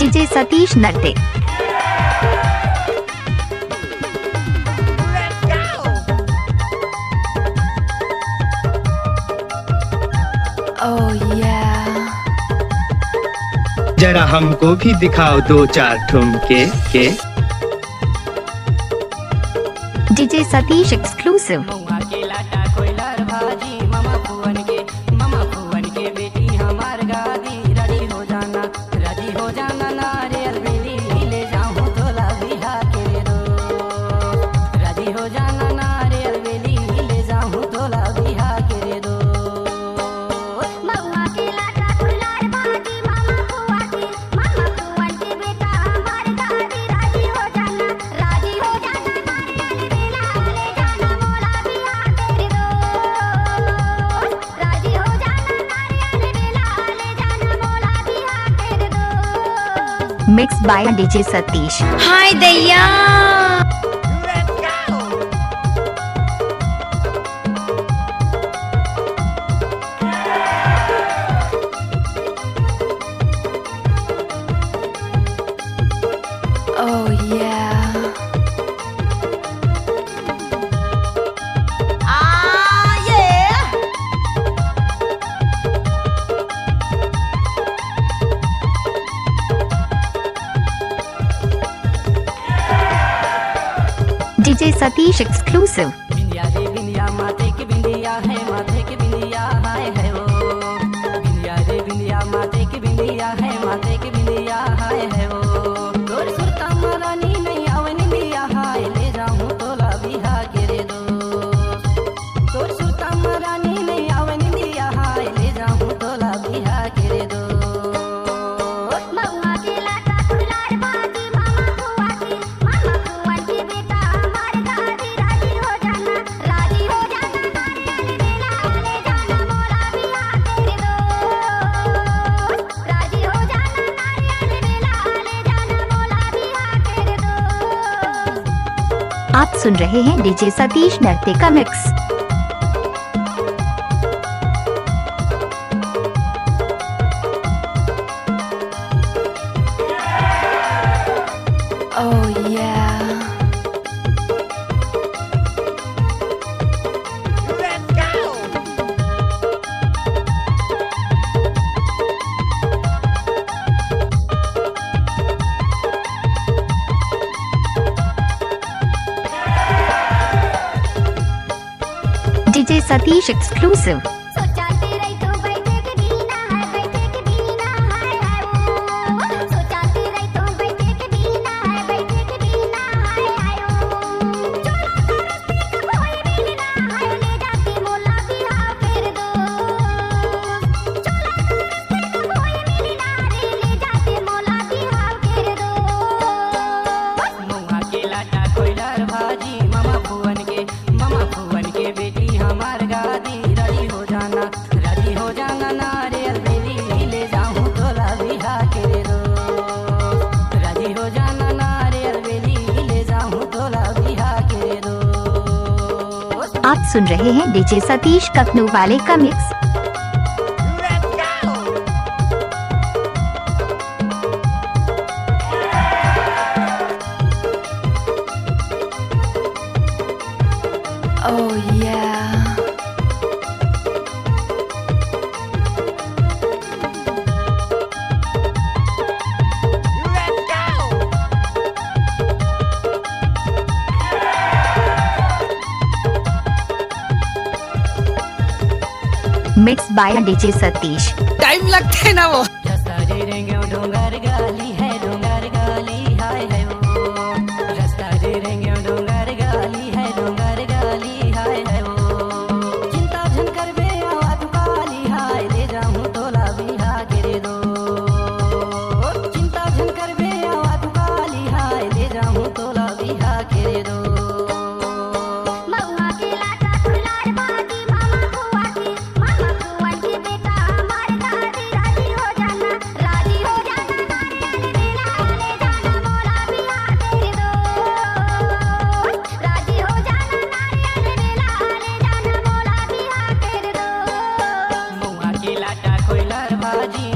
DJ Satish नरते। जरा हमको भी दिखाओ दो चार ठुमके के। DJ Satish exclusive. Mix by DJ Satish. हाय दैया डीजे सतीश एक्सक्लूसिव। बिंदिया रे बिंदिया माथे की बिंदिया है, माथे की बिंदिया है वो। बिंदिया रे बिंदिया माथे की बिंदिया है, माथे की बिंदिया है वो। तोर सुरता महारानी नहीं आवनी बिया है, ले जाऊं तोला बिहा के रे दो। तोर सुरता महारानी नहीं आवनी बिया है, ले जाऊं तोला बिहा के रे दो। आप सुन रहे हैं डीजे सतीश नरते का मिक्स। DJ Satish exclusive. आप सुन रहे हैं डीजे सतीश कखनू वाले का mix. Mix by DJ Satish. Time लगते है ना वो। डोंगर गाली है, डोंगर गाली है वो। रास्ता रे रेंगे डोंगर गाली है, डोंगर गाली है वो। चिंता झन कर बे आवा तू काली है, ले जाऊं तोला बिहा के रे दो। चिंता झन कर बे आवा तू काली है, ले जाऊं तोला बिहा के रे दो। भाजी